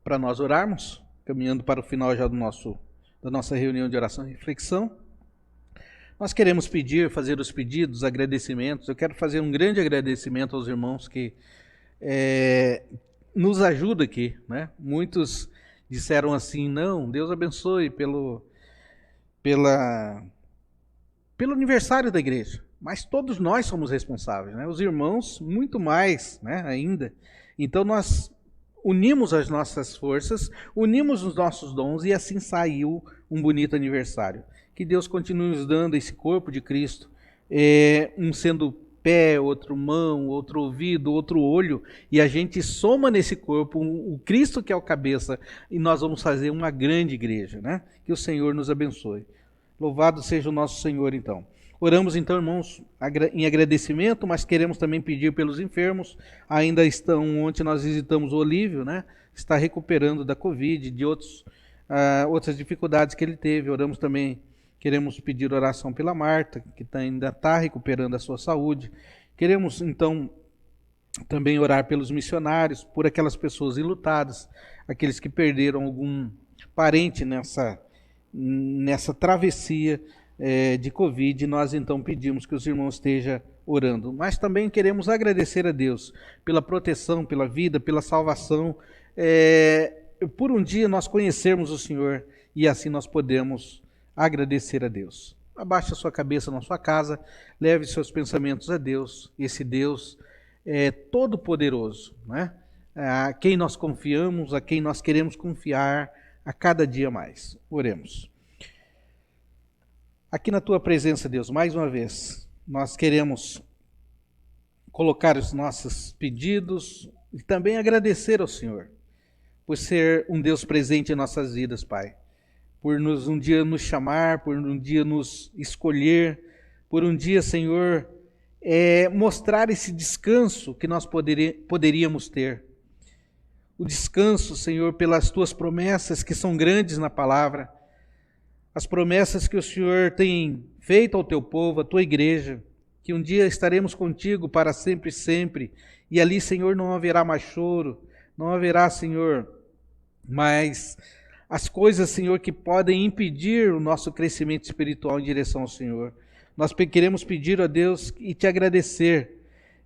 para nós orarmos, caminhando para o final já da nossa reunião de oração e reflexão, nós queremos fazer os pedidos, agradecimentos. Eu quero fazer um grande agradecimento aos irmãos que nos ajudam aqui, né? Muitos disseram assim, não, Deus abençoe pelo aniversário da igreja. Mas todos nós somos responsáveis, né? Os irmãos, muito mais, né, ainda. Então nós unimos as nossas forças, unimos os nossos dons e assim saiu um bonito aniversário. Que Deus continue nos dando esse corpo de Cristo um sendo pé, outro mão, outro ouvido, outro olho, e a gente soma nesse corpo o Cristo que é o cabeça, e nós vamos fazer uma grande igreja, né? Que o Senhor nos abençoe. Louvado seja o nosso Senhor, então. Oramos, então, irmãos, em agradecimento, mas queremos também pedir pelos enfermos. Ainda estão, ontem nós visitamos o Olívio, né? Está recuperando da Covid, de outras dificuldades que ele teve. Oramos também, queremos pedir oração pela Marta, que ainda está recuperando a sua saúde. Queremos, então, também orar pelos missionários, por aquelas pessoas enlutadas, aqueles que perderam algum parente nessa travessia de Covid. Nós, então, pedimos que os irmãos estejam orando. Mas também queremos agradecer a Deus pela proteção, pela vida, pela salvação, por um dia nós conhecermos o Senhor, e assim nós podemos agradecer a Deus. Abaixe a sua cabeça na sua casa, leve seus pensamentos a Deus. Esse Deus é todo-poderoso, né? A quem nós confiamos, a quem nós queremos confiar a cada dia mais. Oremos. Aqui na tua presença, Deus, mais uma vez, nós queremos colocar os nossos pedidos e também agradecer ao Senhor por ser um Deus presente em nossas vidas, Pai. Por um dia nos chamar, por um dia nos escolher, por um dia, Senhor, mostrar esse descanso que nós poderíamos ter. O descanso, Senhor, pelas tuas promessas que são grandes na palavra, as promessas que o Senhor tem feito ao teu povo, à tua igreja, que um dia estaremos contigo para sempre e sempre, e ali, Senhor, não haverá mais choro, não haverá, Senhor, mais as coisas, Senhor, que podem impedir o nosso crescimento espiritual em direção ao Senhor. Nós queremos pedir a Deus e te agradecer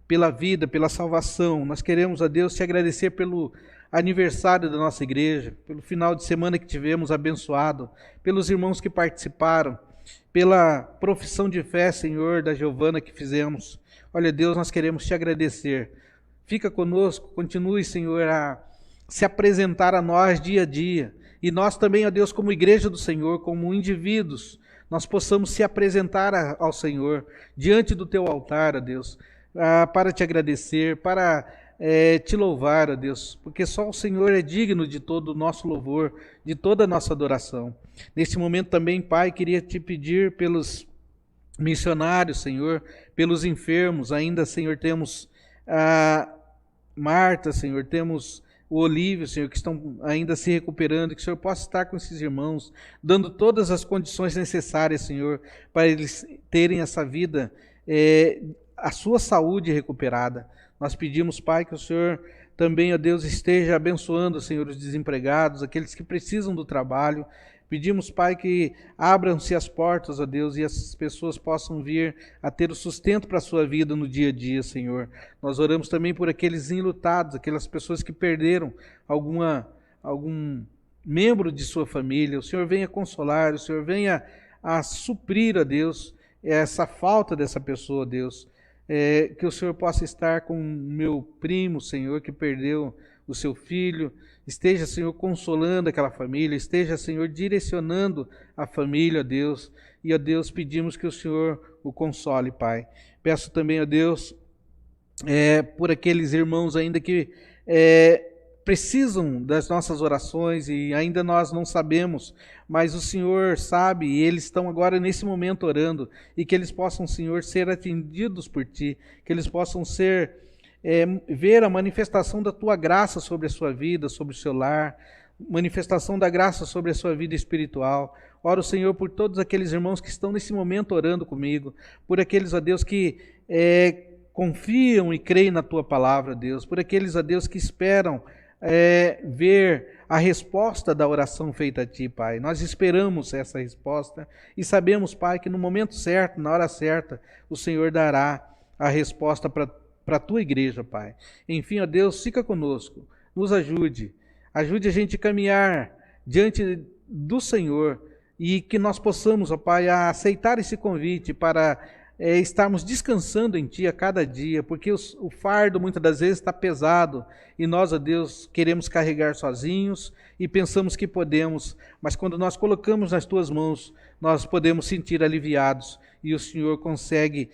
pela vida, pela salvação. Nós queremos, a Deus, te agradecer pelo aniversário da nossa igreja, pelo final de semana que tivemos abençoado, pelos irmãos que participaram, pela profissão de fé, Senhor, da Giovana que fizemos. Olha, Deus, nós queremos te agradecer. Fica conosco, continue, Senhor, a se apresentar a nós dia a dia. E nós também, ó Deus, como igreja do Senhor, como indivíduos, nós possamos se apresentar ao Senhor, diante do teu altar, ó Deus, para te agradecer, para te louvar, ó Deus, porque só o Senhor é digno de todo o nosso louvor, de toda a nossa adoração. Neste momento também, Pai, queria te pedir pelos missionários, Senhor, pelos enfermos. Ainda, Senhor, temos a Marta, Senhor, temos o Olívio, Senhor, que estão ainda se recuperando, que o Senhor possa estar com esses irmãos, dando todas as condições necessárias, Senhor, para eles terem essa vida, a sua saúde recuperada. Nós pedimos, Pai, que o Senhor também, ó Deus, esteja abençoando, Senhor, os desempregados, aqueles que precisam do trabalho. Pedimos, Pai, que abram-se as portas, ó Deus, e as pessoas possam vir a ter o sustento para a sua vida no dia a dia, Senhor. Nós oramos também por aqueles enlutados, aquelas pessoas que perderam algum membro de sua família. O Senhor venha consolar, o Senhor venha a suprir, ó Deus, essa falta dessa pessoa, Deus. Que o Senhor possa estar com o meu primo, Senhor, que perdeu o seu filho. Esteja, Senhor, consolando aquela família, esteja, Senhor, direcionando a família, ó Deus. E, ó Deus, pedimos que o Senhor o console, Pai. Peço também, ó Deus, por aqueles irmãos ainda que precisam das nossas orações e ainda nós não sabemos, mas o Senhor sabe e eles estão agora nesse momento orando, e que eles possam, Senhor, ser atendidos por Ti, que eles possam ver a manifestação da Tua graça sobre a sua vida, sobre o seu lar, manifestação da graça sobre a sua vida espiritual. Oro, Senhor, por todos aqueles irmãos que estão nesse momento orando comigo, por aqueles, ó Deus, que confiam e creem na Tua palavra, Deus, por aqueles, ó Deus, que esperam ver a resposta da oração feita a Ti, Pai. Nós esperamos essa resposta e sabemos, Pai, que no momento certo, na hora certa, o Senhor dará a resposta para a Tua igreja, Pai. Enfim, ó Deus, fica conosco, nos ajude a gente a caminhar diante do Senhor e que nós possamos, ó Pai, aceitar esse convite para estarmos descansando em Ti a cada dia, porque o fardo muitas das vezes está pesado e nós, ó Deus, queremos carregar sozinhos e pensamos que podemos, mas quando nós colocamos nas Tuas mãos, nós podemos sentir aliviados e o Senhor consegue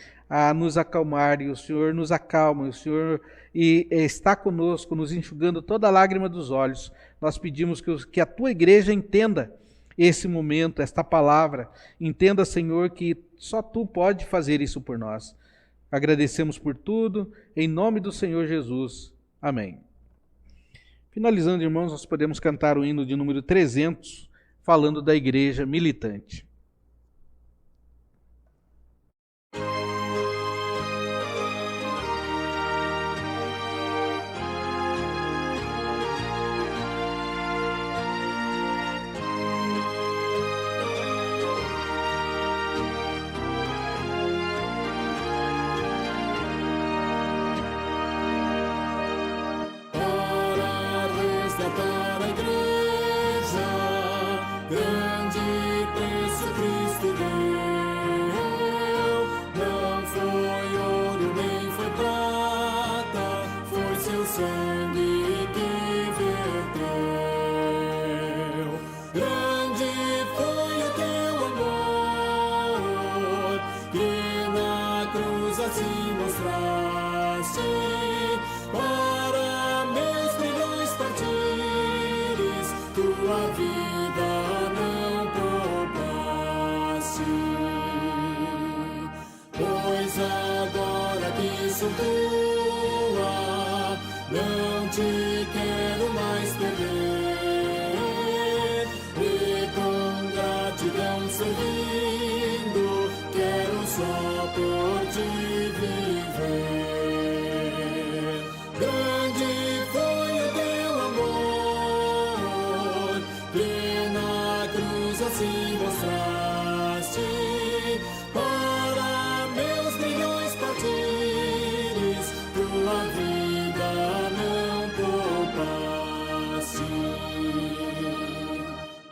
nos acalmar, e o Senhor nos acalma, e o Senhor está conosco, nos enxugando toda a lágrima dos olhos. Nós pedimos que a tua igreja entenda esse momento, esta palavra. Entenda, Senhor, que só tu pode fazer isso por nós. Agradecemos por tudo, em nome do Senhor Jesus. Amém. Finalizando, irmãos, nós podemos cantar o hino de número 300, falando da igreja militante. Para a igreja, grande preço Cristo deu. Não foi ouro nem foi prata, foi seu sangue que verteu. Grande foi o teu amor, que na cruz assim mostraste. Para meus trilhões partires, tua vida não poupaste. Pois agora que sou tua, não te quero mais perder. E com gratidão servindo, quero só por ti viver. Grande foi o teu amor, que na cruz assim mostraste. Para meus milhões partires, tua vida não poupaste.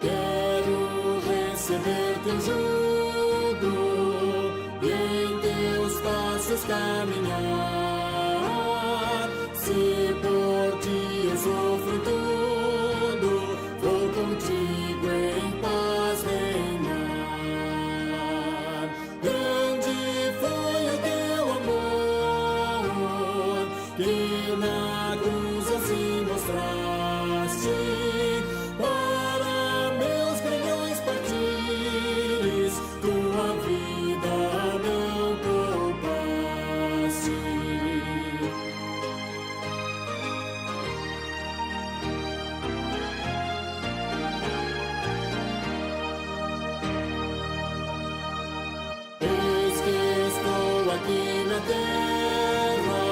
Quero receber teu jugo e em teus passos caminhar. Se por ti eu sofro tudo, vou contigo em paz reinar. Grande foi o teu amor, que na cruz assim mostraste. Para meus grilhões partires, tua vida não poupaste. Eis que estou aqui na terra,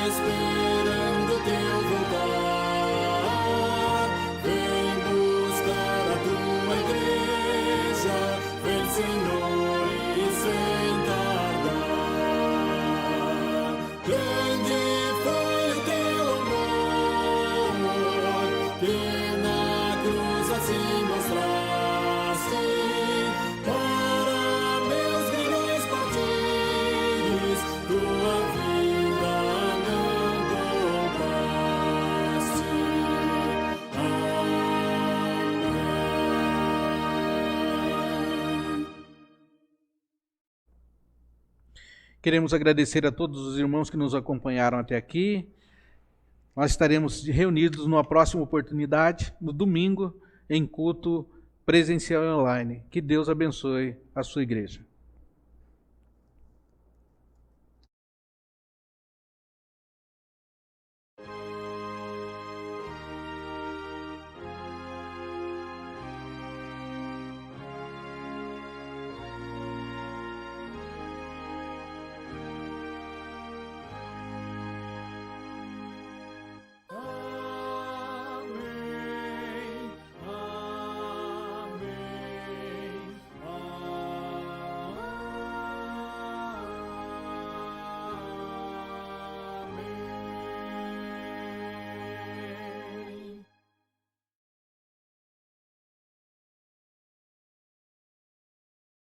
esperando teu voltar. Vem buscar a tua igreja, vem Senhor e sem tardar. Grande foi o teu amor, que na cruz assim mostraste. Para meus grilhões partires, tua vida não poupaste. Amém. Queremos agradecer a todos os irmãos que nos acompanharam até aqui. Nós estaremos reunidos numa próxima oportunidade, no domingo, em culto presencial e online. Que Deus abençoe a sua igreja.